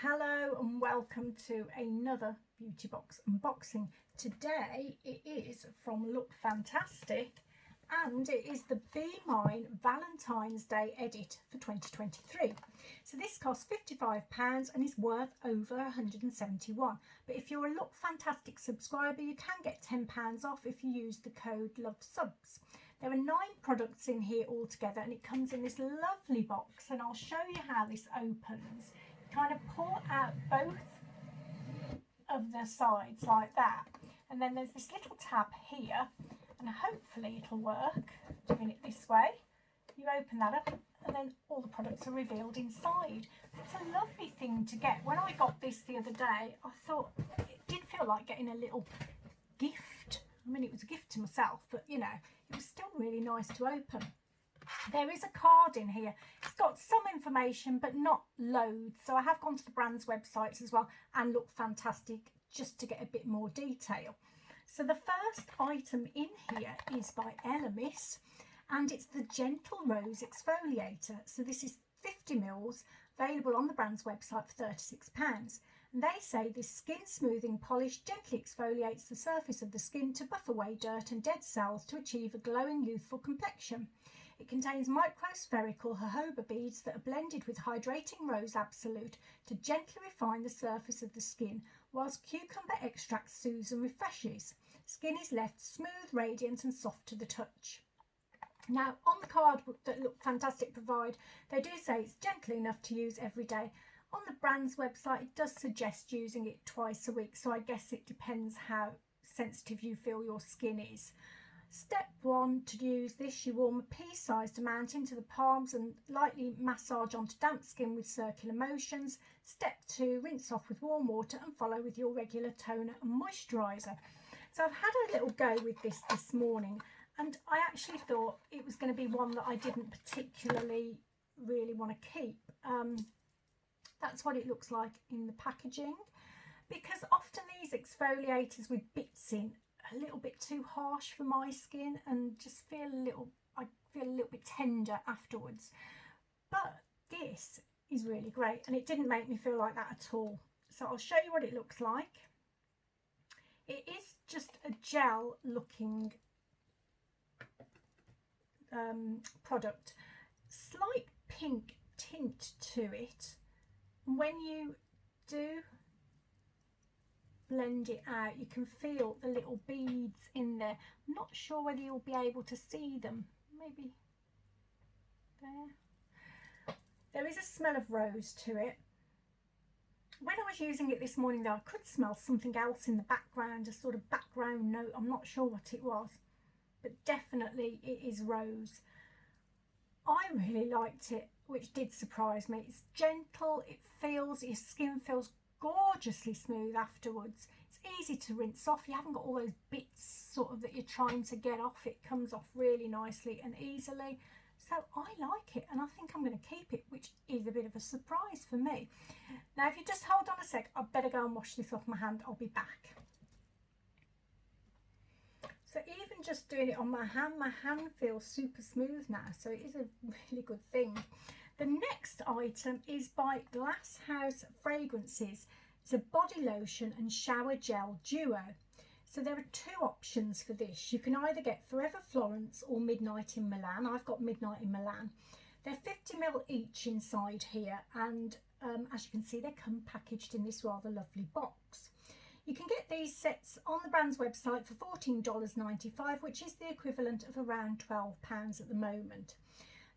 Hello and welcome to another beauty box unboxing. Today it is from Look Fantastic and it is the Be Mine Valentine's Day edit for 2023. So this costs £55 and is worth over £171. But if you're a Look Fantastic subscriber, you can get £10 off if you use the code LOVESUBS. There are 9 products in here altogether and it comes in this lovely box, and I'll show you how this opens. Kind of pull out both of the sides like that, and then there's this little tab here, and hopefully it'll work doing it this way. You open that up and then all the products are revealed inside. It's a lovely thing to get. When I got this the other day, I thought it did feel like getting a little gift. I mean, it was a gift to myself, but you know, it was still really nice to open. There is a card in here. It's got some information but not loads, so I have gone to the brand's websites as well and Look Fantastic just to get a bit more detail. So the first item in here is by Elemis and it's the Gentle Rose Exfoliator. So this is 50 ml, available on the brand's website for £36. And they say this skin smoothing polish gently exfoliates the surface of the skin to buff away dirt and dead cells to achieve a glowing youthful complexion. It contains microspherical jojoba beads that are blended with hydrating rose absolute to gently refine the surface of the skin, whilst cucumber extract soothes and refreshes. Skin is left smooth, radiant and soft to the touch. Now, on the card that Look Fantastic provide, they do say it's gentle enough to use every day. On the brand's website, it does suggest using it twice a week, so I guess it depends how sensitive you feel your skin is. Step 1, to use this, you warm a pea-sized amount into the palms and lightly massage onto damp skin with circular motions. Step 2, rinse off with warm water and follow with your regular toner and moisturiser. So I've had a little go with this morning, and I actually thought it was going to be one that I didn't particularly really want to keep. That's what it looks like in the packaging, because often these exfoliators with bits in a little bit too harsh for my skin and just I feel a little bit tender afterwards. But this is really great and it didn't make me feel like that at all. So I'll show you what it looks like. It is just a gel looking product, slight pink tint to it. When you do blend it out, you can feel the little beads in there. I'm not sure whether you'll be able to see them. Maybe there. There is a smell of rose to it. When I was using it this morning though, I could smell something else in the background, a sort of background note. I'm not sure what it was, but definitely it is rose. I really liked it, which did surprise me. It's gentle, your skin feels gorgeously smooth afterwards. It's easy to rinse off. You haven't got all those bits sort of that you're trying to get off. It comes off really nicely and easily. So I like it and I think I'm going to keep it, which is a bit of a surprise for me. Now if you just hold on a sec, I better go and wash this off my hand. I'll be back. So even just doing it on my hand feels super smooth now, so it is a really good thing. The next item is by Glasshouse Fragrances. It's a body lotion and shower gel duo. So there are 2 options for this. You can either get Forever Florence or Midnight in Milan. I've got Midnight in Milan. They're 50 ml each inside here, and as you can see, they come packaged in this rather lovely box. You can get these sets on the brand's website for $14.95, which is the equivalent of around £12 at the moment.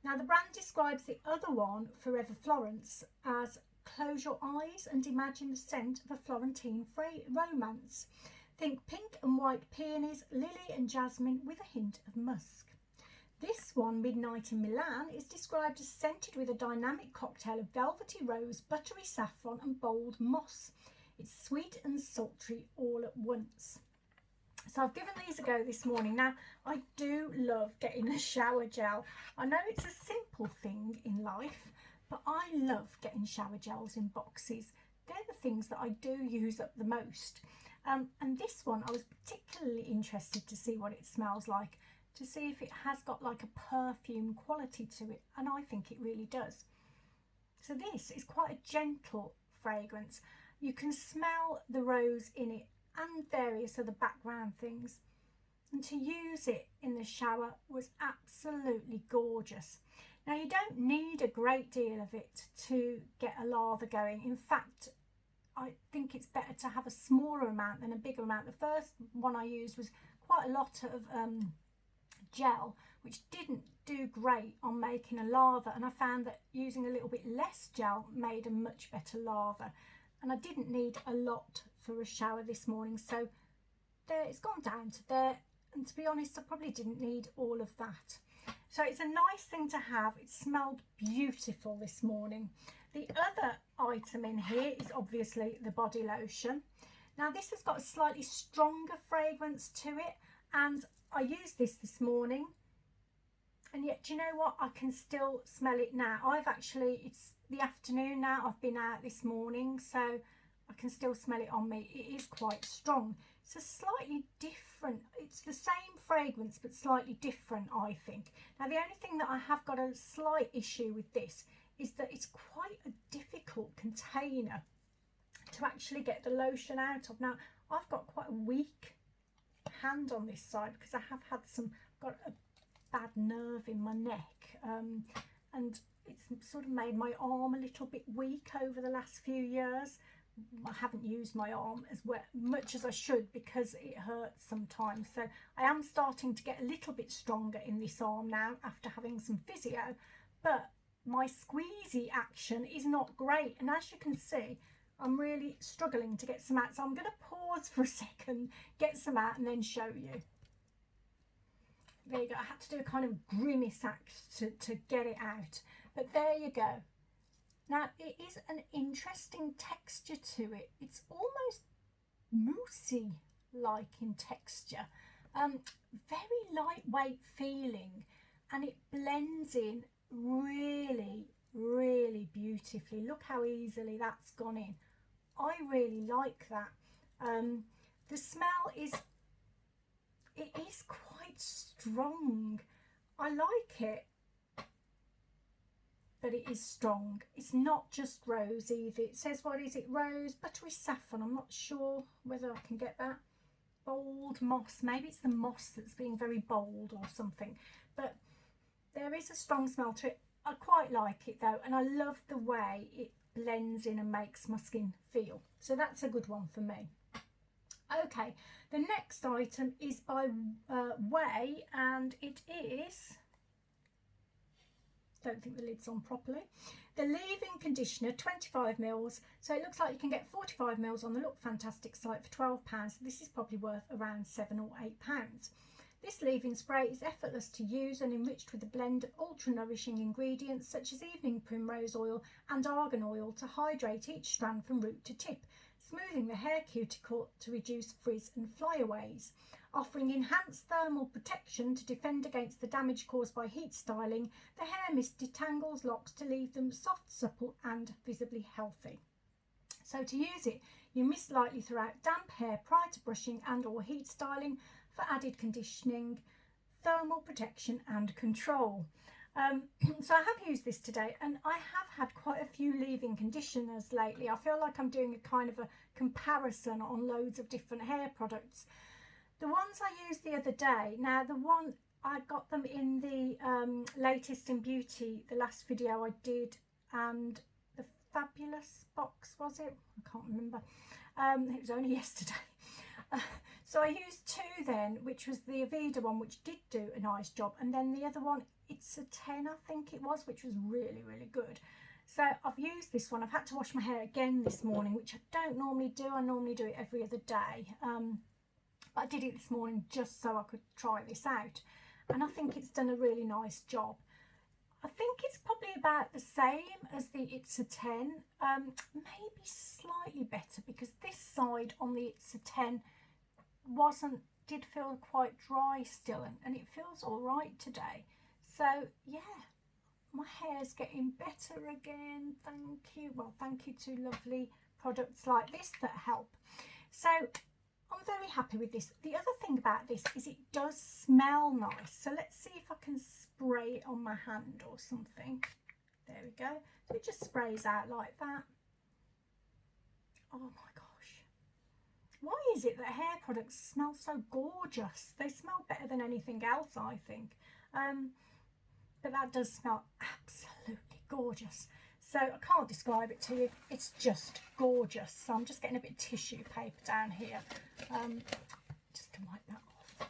Now the brand describes the other one, Forever Florence, as close your eyes and imagine the scent of a Florentine romance. Think pink and white peonies, lily and jasmine with a hint of musk. This one, Midnight in Milan, is described as scented with a dynamic cocktail of velvety rose, buttery saffron and bold moss. It's sweet and sultry all at once. So I've given these a go this morning. Now, I do love getting a shower gel. I know it's a simple thing in life, but I love getting shower gels in boxes. They're the things that I do use up the most. And this one, I was particularly interested to see what it smells like, to see if it has got like a perfume quality to it, and I think it really does. So this is quite a gentle fragrance. You can smell the rose in it and various other background things. And to use it in the shower was absolutely gorgeous. Now, you don't need a great deal of it to get a lather going. In fact, I think it's better to have a smaller amount than a bigger amount. The first one I used was quite a lot of gel, which didn't do great on making a lather, and I found that using a little bit less gel made a much better lather. And I didn't need a lot for a shower this morning, so there, it's gone down to there. And to be honest, I probably didn't need all of that. So it's a nice thing to have. It smelled beautiful this morning. The other item in here is obviously the body lotion. Now, this has got a slightly stronger fragrance to it, and I used this morning, and yet, do you know what? I can still smell it now. It's the afternoon now. I've been out this morning, so I can still smell it on me. It is quite strong. It's a slightly different, it's the same fragrance, but slightly different, I think. Now, the only thing that I have got a slight issue with this is that it's quite a difficult container to actually get the lotion out of. Now, I've got quite a weak hand on this side because I have had got a bad nerve in my neck, and it's sort of made my arm a little bit weak over the last few years. I haven't used my arm as much as I should because it hurts sometimes, so I am starting to get a little bit stronger in this arm now after having some physio, but my squeezy action is not great, and as you can see, I'm really struggling to get some out. So I'm going to pause for a second, get some out, and then show you. There you go. I had to do a kind of grimace act to get it out, but there you go. Now, it is an interesting texture to it. It's almost moussey like in texture, very lightweight feeling, and it blends in really, really beautifully. Look how easily that's gone in. I really like that. The smell is quite strong. I like it, but it is strong. It's not just rose either. It says, what is it? Rose, buttery saffron. I'm not sure whether I can get that. Bold moss. Maybe it's the moss that's being very bold or something. But there is a strong smell to it. I quite like it though, and I love the way it blends in and makes my skin feel. So that's a good one for me. Okay, the next item is by Way, and it is, don't think the lid's on properly, the leave-in conditioner, 25 mils. So it looks like you can get 45 mils on the Look Fantastic site for £12. So this is probably worth around £7 or £8. This leave-in spray is effortless to use and enriched with a blend of ultra-nourishing ingredients such as evening primrose oil and argan oil to hydrate each strand from root to tip, smoothing the hair cuticle to reduce frizz and flyaways. Offering enhanced thermal protection to defend against the damage caused by heat styling, the hair mist detangles locks to leave them soft, supple and visibly healthy. So to use it, you mist lightly throughout damp hair prior to brushing and or heat styling for added conditioning, thermal protection and control. So I have used this today, and I have had quite a few leave-in conditioners lately. I feel like I'm doing a kind of a comparison on loads of different hair products. The ones I used the other day, now the one I got them in the latest in beauty, the last video I did, and the fabulous box, was it? I can't remember. It was only yesterday. So I used two then, which was the Aveda one, which did do a nice job, and then the other one, it's a 10 I think it was, which was really, really good. So I've used this one. I've had to wash my hair again this morning, which I don't normally do. I normally do it every other day. But I did it this morning just so I could try this out, and I think it's done a really nice job. I think it's probably about the same as the It's a 10, maybe slightly better, because this side on the It's a 10 did feel quite dry still, and it feels all right today. So yeah, my hair's getting better again, thank you. Well, thank you to lovely products like this that help. So I'm very happy with this. The other thing about this is it does smell nice. So let's see if I can spray it on my hand or something. There we go. So it just sprays out like that. Oh my gosh. Why is it that hair products smell so gorgeous? They smell better than anything else, I think. But that does smell absolutely gorgeous. So I can't describe it to you. It's just gorgeous. So I'm just getting a bit of tissue paper down here just to wipe that off.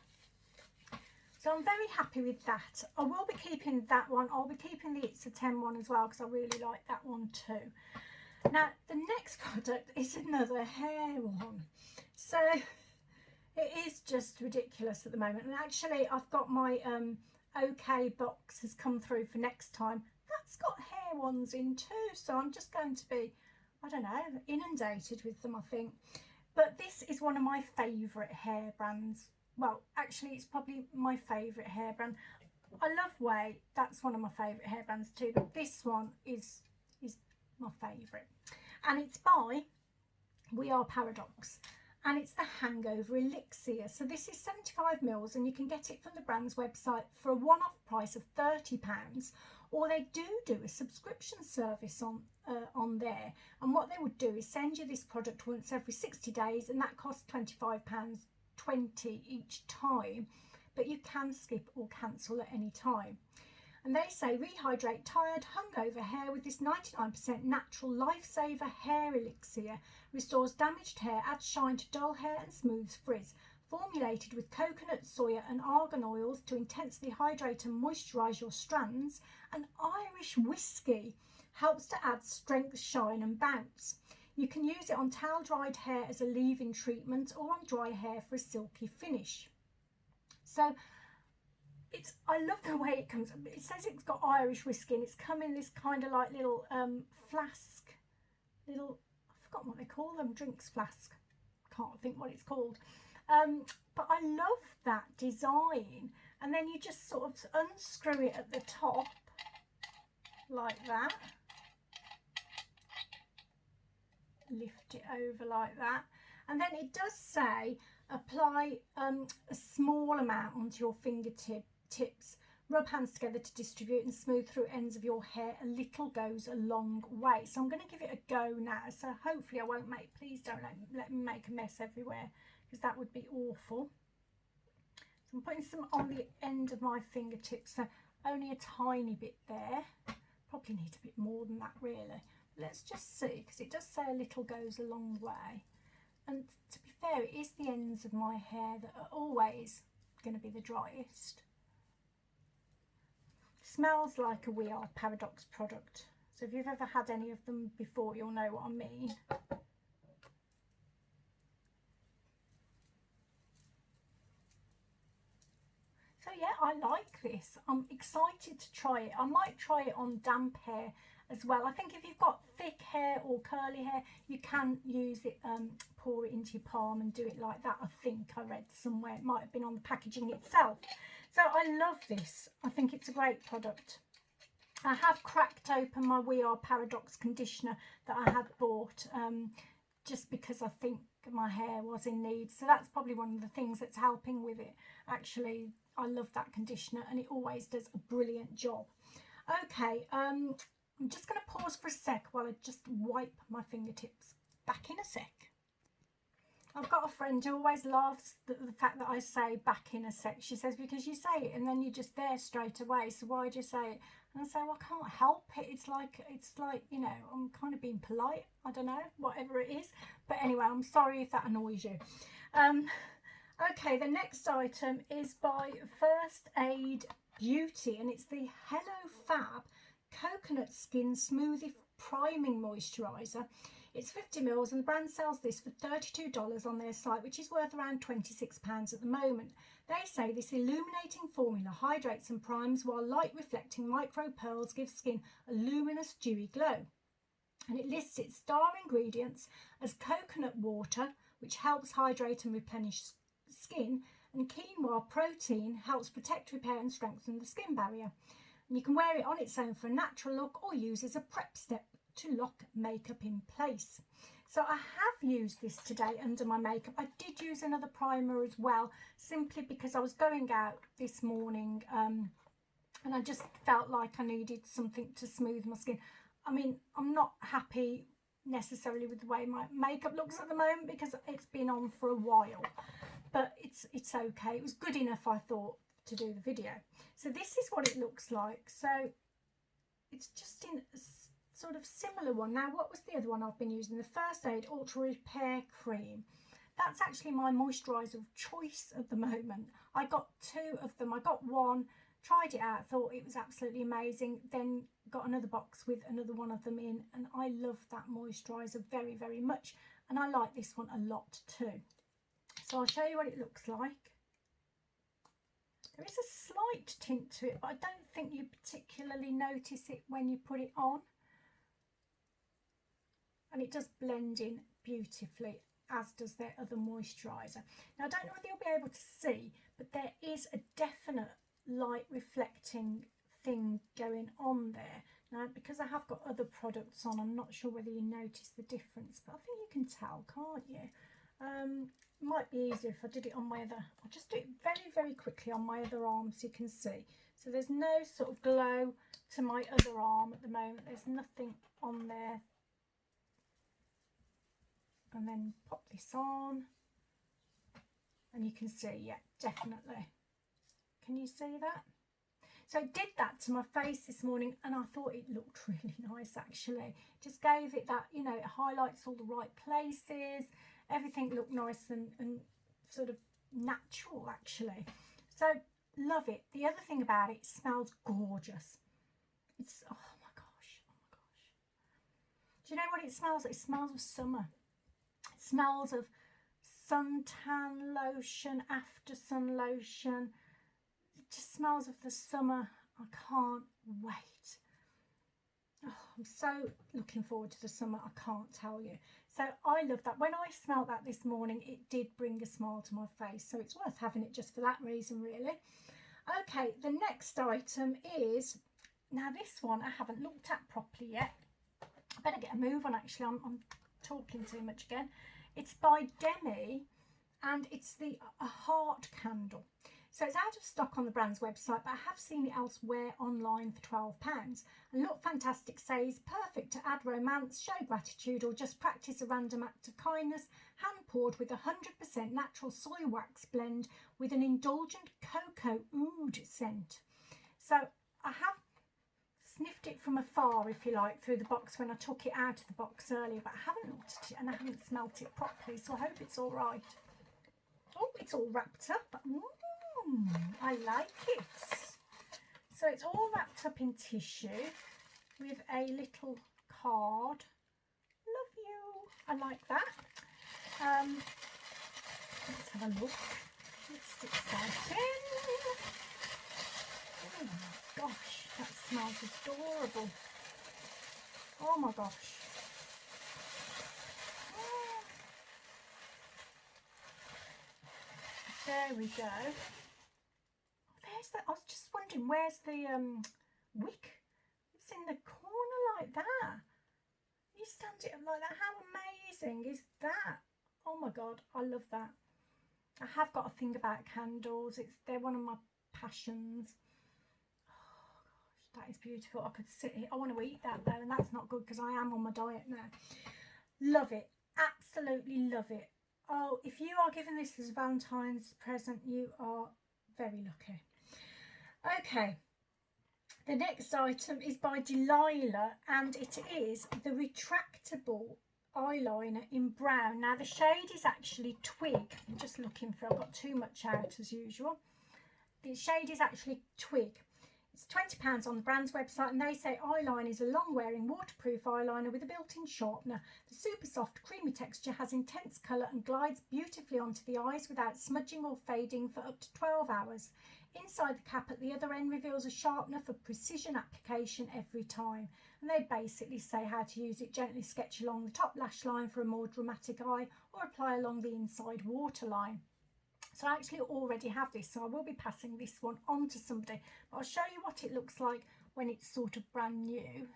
So I'm very happy with that. I will be keeping that one. I'll be keeping the It's a 10 one as well because I really like that one too. Now the next product is another hair one. So it is just ridiculous at the moment. And actually I've got my OK box has come through for next time. That's got hair ones in too. So I'm just going to be, I don't know, inundated with them, I think. But this is one of my favourite hair brands. Well, actually, it's probably my favourite hair brand. I love Way. That's one of my favourite hair brands too. But this one is my favourite. And it's by We Are Paradox. And it's the Hangover Elixir. So this is 75 mils and you can get it from the brand's website for a one-off price of £30. Or they do a subscription service on there. And what they would do is send you this product once every 60 days and that costs £25.20 each time. But you can skip or cancel at any time. And they say rehydrate tired, hungover hair with this 99% natural lifesaver hair elixir. Restores damaged hair, adds shine to dull hair and smooths frizz. Formulated with coconut, soya and argan oils to intensely hydrate and moisturise your strands. And Irish whiskey helps to add strength, shine and bounce. You can use it on towel dried hair as a leave-in treatment or on dry hair for a silky finish. So I love the way it comes. It says it's got Irish whiskey and it's come in this kind of like little flask, I forgot what they call them, drinks flask. Can't think what it's called. But I love that design. And then you just sort of unscrew it at the top like that. Lift it over like that. And then it does say apply a small amount onto your fingertips, rub hands together to distribute and smooth through ends of your hair. A little goes a long way. So I'm going to give it a go now. So hopefully I won't please don't let me make a mess everywhere because that would be awful. So I'm putting some on the end of my fingertips, so only a tiny bit there. Probably need a bit more than that really. Let's just see, because it does say a little goes a long way. And to be fair, it is the ends of my hair that are always going to be the driest. Smells like a We Are Paradox product. So if you've ever had any of them before, you'll know what I mean. So yeah, I like this. I'm excited to try it. I might try it on damp hair as well. I think if you've got thick hair or curly hair, you can use it, pour it into your palm and do it like that. I think I read somewhere. It might have been on the packaging itself. So I love this. I think it's a great product. I have cracked open my We Are Paradox conditioner that I had bought just because I think my hair was in need. So that's probably one of the things that's helping with it. Actually, I love that conditioner and it always does a brilliant job. Okay, I'm just going to pause for a sec while I just wipe my fingertips. Back in a sec. I've got a friend who always laughs at the fact that I say back in a sec. She says, because you say it and then you're just there straight away. So why do you say it? And I say, well, I can't help it. It's like, you know, I'm kind of being polite. I don't know, whatever it is. But anyway, I'm sorry if that annoys you. Okay, the next item is by First Aid Beauty. And it's the Hello Fab Coconut Skin Smoothie Priming Moisturiser. It's 50 mils and the brand sells this for $32 on their site, which is worth around £26 at the moment. They say this illuminating formula hydrates and primes while light reflecting micro pearls give skin a luminous dewy glow. And it lists its star ingredients as coconut water, which helps hydrate and replenish skin, and quinoa protein helps protect, repair and strengthen the skin barrier. And you can wear it on its own for a natural look or use as a prep step to lock makeup in place. So I have used this today under my makeup. I did use another primer as well, simply because I was going out this morning and I just felt like I needed something to smooth my skin. I mean, I'm not happy necessarily with the way my makeup looks at the moment because it's been on for a while, but it's okay. It was good enough, I thought, to do the video. So this is what it looks like. So it's just in a sort of similar one. Now, what was the other one I've been using? The First Aid Ultra Repair Cream. That's actually my moisturiser of choice at the moment. I got 2 of them. I got one, tried it out, thought it was absolutely amazing, then got another box with another one of them in, and I love that moisturiser very, very much, and I like this one a lot too. So I'll show you what it looks like. There is a slight tint to it, but I don't think you particularly notice it when you put it on, and it does blend in beautifully, as does their other moisturiser. Now, I don't know whether you'll be able to see, but there is a definite light reflecting thing going on there. Now, because I have got other products on, I'm not sure whether you notice the difference, but I think you can tell, can't you? Might be easier if I did it on my other. I'll just do it very, very quickly on my other arm so you can see. So there's no sort of glow to my other arm at the moment. There's nothing on there. And then pop this on, and you can see, yeah, definitely. Can you see that? So I did that to my face this morning, and I thought it looked really nice actually. Just gave it that, you know, it highlights all the right places. Everything looked nice and sort of natural actually. So love it. The other thing about it, it smells gorgeous. It's, oh my gosh, oh my gosh. Do you know what it smells like? It smells of summer. It smells of suntan lotion, after sun lotion. It just smells of the summer. I can't wait. Oh, I'm so looking forward to the summer, I can't tell you. So I love that. When I smelled that this morning, it did bring a smile to my face. So it's worth having it just for that reason, really. Okay, the next item is, now this one I haven't looked at properly yet. I better get a move on actually. I'm talking too much again. It's by Demi, and it's a heart candle. So it's out of stock on the brand's website, but I have seen it elsewhere online for £12. And Look Fantastic says, perfect to add romance, show gratitude, or just practice a random act of kindness, hand poured with 100% natural soy wax blend with an indulgent cocoa oud scent. So I have sniffed it from afar, if you like, through the box when I took it out of the box earlier, but I haven't looked at it and I haven't smelt it properly, so I hope it's all right. Oh, it's all wrapped up. I like it. So it's all wrapped up in tissue with a little card. Love you. I like that. Let's have a look. It's exciting. Oh my gosh, that smells adorable. Oh my gosh. There we go. There's that. I was just wondering, where's the wick? It's in the corner like that. You stand it up like that. How amazing is that? Oh my god, I love that. I have got a thing about candles. They're one of my passions. Oh gosh, that is beautiful. I could sit here. I want to eat that though, and that's not good because I am on my diet now. Love it. Absolutely love it. Oh, if you are given this as a Valentine's present, you are very lucky. Okay, the next item is by Delilah, and it is the Retractable eyeliner in brown. Now the shade is actually Twig. I'm just looking for, I've got too much out as usual. The shade is actually Twig. It's £20 on the brand's website, and they say eyeliner is a long-wearing waterproof eyeliner with a built-in sharpener. The super soft creamy texture has intense colour and glides beautifully onto the eyes without smudging or fading for up to 12 hours. Inside the cap at the other end reveals a sharpener for precision application every time. And they basically say how to use it. Gently sketch along the top lash line for a more dramatic eye, or apply along the inside waterline. So I actually already have this, so I will be passing this one on to somebody. But I'll show you what it looks like when it's sort of brand new.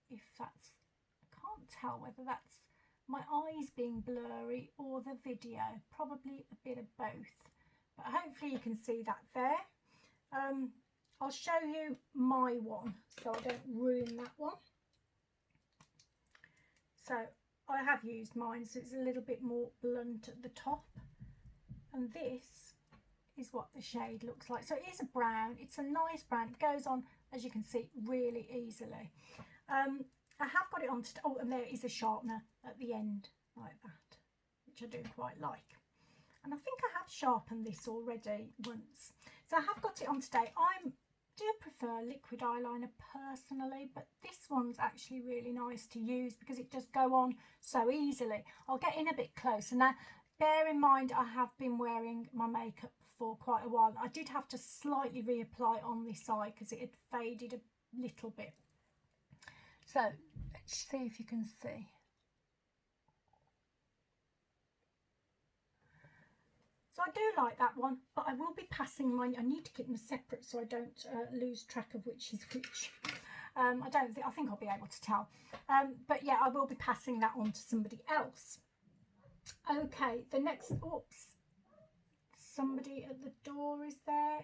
If that's, I can't tell whether that's my eyes being blurry or the video. Probably a bit of both. But hopefully you can see that there. I'll show you my one so I don't ruin that one. So I have used mine, so it's a little bit more blunt at the top, and this is what the shade looks like. So it is a brown, it's a nice brown, it goes on, as you can see, really easily. I have got it on, oh, and there is a sharpener at the end like that, which I do quite like. And I think I have sharpened this already once. So I have got it on today. I do prefer liquid eyeliner personally, but this one's actually really nice to use because it does go on so easily. I'll get in a bit closer. Now, bear in mind, I have been wearing my makeup for quite a while. I did have to slightly reapply on this eye because it had faded a little bit. So let's see if you can see. So I do like that one, but I will be passing mine. I need to keep them separate so I don't lose track of which is which. I think I'll be able to tell. But yeah, I will be passing that on to somebody else. Okay, the next, oops, somebody at the door is there.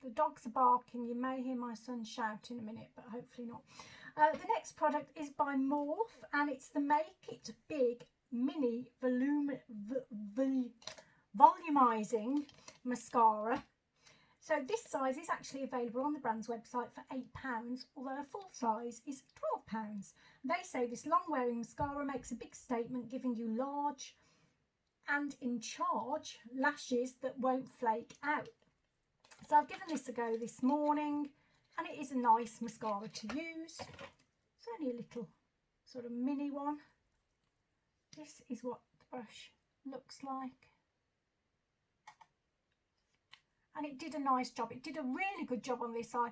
The dogs are barking. You may hear my son shout in a minute, but hopefully not. The next product is by Morphe, and it's the Make It Big Mini Volumizing Mascara. So this size is actually available on the brand's website for £8, although a full size is £12. They say this long-wearing mascara makes a big statement, giving you large and in charge lashes that won't flake out. So I've given this a go this morning, and it is a nice mascara to use. It's only a little sort of mini one. This is what the brush looks like. And it did a nice job. It did a really good job on this eye.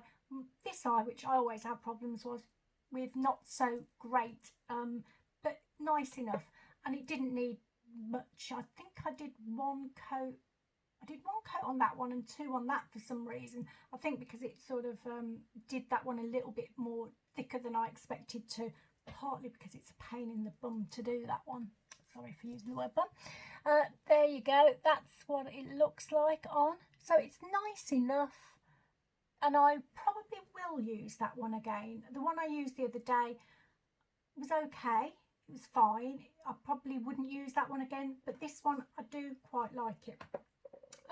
This eye, which I always have problems with, not so great, but nice enough. And it didn't need much. I think I did one coat. I did one coat on that one and two on that for some reason. I think because it sort of did that one a little bit more thicker than I expected to, partly because it's a pain in the bum to do that one. Sorry for using the word bum. There you go. That's what it looks like on. So it's nice enough, and I probably will use that one again. The one I used the other day was okay. It was fine. I probably wouldn't use that one again, but this one I do quite like it.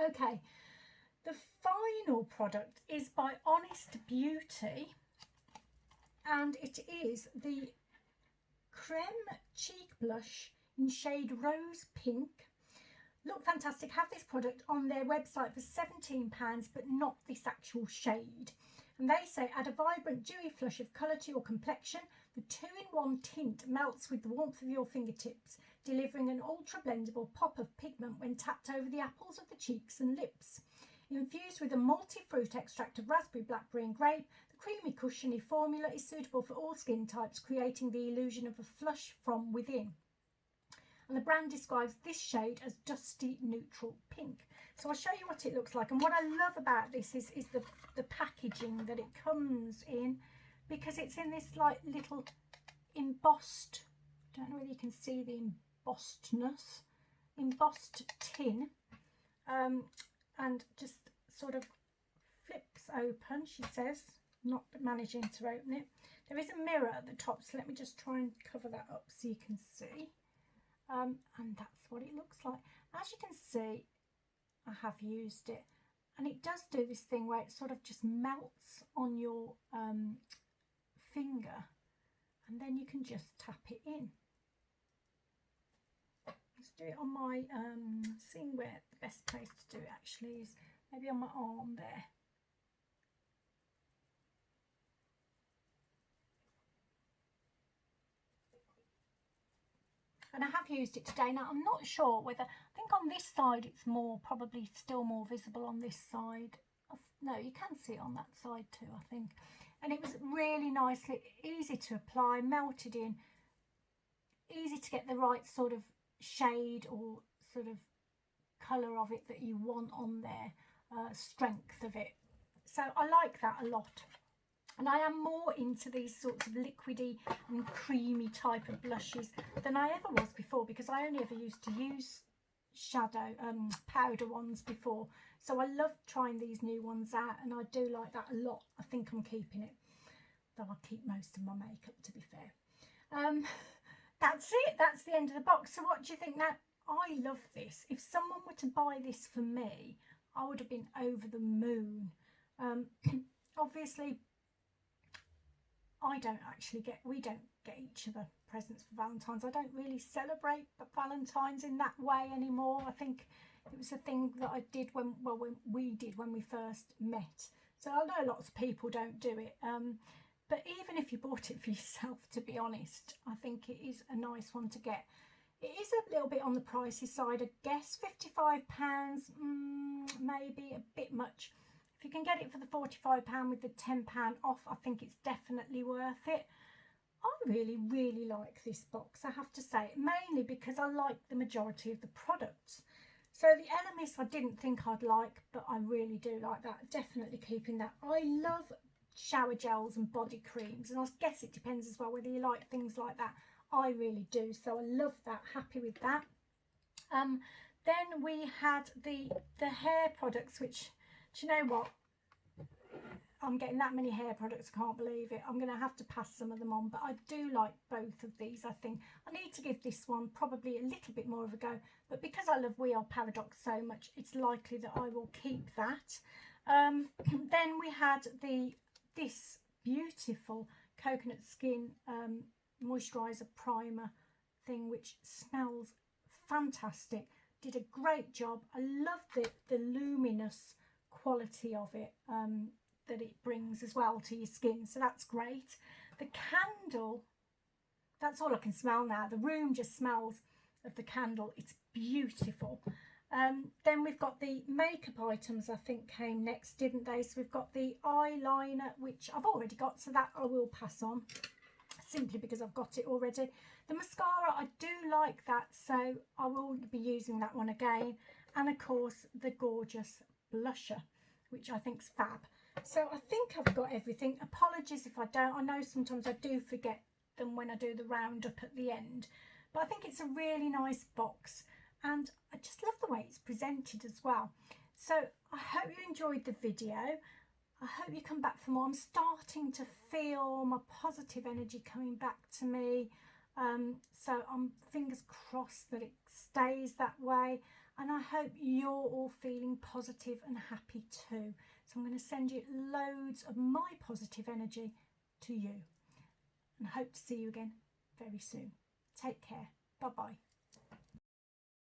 Okay, the final product is by Honest Beauty, and it is the Creme Cheek Blush in shade Rose Pink. Look Fantastic have this product on their website for £17, but not this actual shade. And they say add a vibrant dewy flush of colour to your complexion. The 2-in-1 tint melts with the warmth of your fingertips, delivering an ultra blendable pop of pigment when tapped over the apples of the cheeks and lips. Infused with a multi-fruit extract of raspberry, blackberry and grape, the creamy cushiony formula is suitable for all skin types, creating the illusion of a flush from within. And the brand describes this shade as dusty neutral pink. So I'll show you what it looks like. And what I love about this is the packaging that it comes in, because it's in this like little embossed, I don't know whether you can see the embossed tin, and just sort of flips open, she says, not managing to open it. There is a mirror at the top, so let me just try and cover that up so you can see. And that's what it looks like. As you can see, I have used it, and it does do this thing where it sort of just melts on your finger, and then you can just tap it in. Let's do it on my, seeing where the best place to do it actually is maybe on my arm there. And I have used it today. Now, I'm not sure whether, I think on this side it's more, probably still more visible on this side. No, you can see it on that side too, I think. And it was really nicely, easy to apply, melted in, easy to get the right sort of shade or sort of colour of it that you want on there, strength of it. So I like that a lot. And I am more into these sorts of liquidy and creamy type of blushes than I ever was before, because I only ever used to use shadow powder ones before. So I love trying these new ones out, and I do like that a lot. I think I'm keeping it, though I keep most of my makeup, to be fair. that's it. That's the end of the box. So what do you think now? I love this. If someone were to buy this for me, I would have been over the moon. Obviously, we don't get each other presents for Valentine's. I don't really celebrate Valentine's in that way anymore. I think it was a thing that I did when we first met. So I know lots of people don't do it. But even if you bought it for yourself, to be honest, I think it is a nice one to get. It is a little bit on the pricey side, I guess. £55, maybe a bit much. If you can get it for the £45 with the £10 off, I think it's definitely worth it. I really, really like this box, I have to say, mainly because I like the majority of the products. So the Elemis I didn't think I'd like, but I really do like that. Definitely keeping that. I love shower gels and body creams, and I guess it depends as well whether you like things like that. I really do, so I love that. Happy with that. Then we had the hair products, which, do you know what? I'm getting that many hair products, I can't believe it. I'm going to have to pass some of them on, but I do like both of these. I think I need to give this one probably a little bit more of a go, but because I love We Are Paradox so much, it's likely that I will keep that. Then we had this beautiful coconut skin moisturizer primer thing, which smells fantastic. Did a great job. I love the luminous quality of it that it brings as well to your skin, so that's great. The candle, that's all I can smell now. The room just smells of the candle. It's beautiful. Then we've got the makeup items, I think came next, didn't they? So we've got the eyeliner, which I've already got, so that I will pass on simply because I've got it already. The mascara, I do like that, so I will be using that one again. And of course the gorgeous blusher, which I think's fab. So I think I've got everything. Apologies if I don't. I know sometimes I do forget them when I do the roundup at the end, but I think it's a really nice box, and I just love the way it's presented as well. So I hope you enjoyed the video. I hope you come back for more. I'm starting to feel my positive energy coming back to me. So I'm fingers crossed that it stays that way. And I hope you're all feeling positive and happy too. So I'm going to send you loads of my positive energy to you. And hope to see you again very soon. Take care. Bye-bye.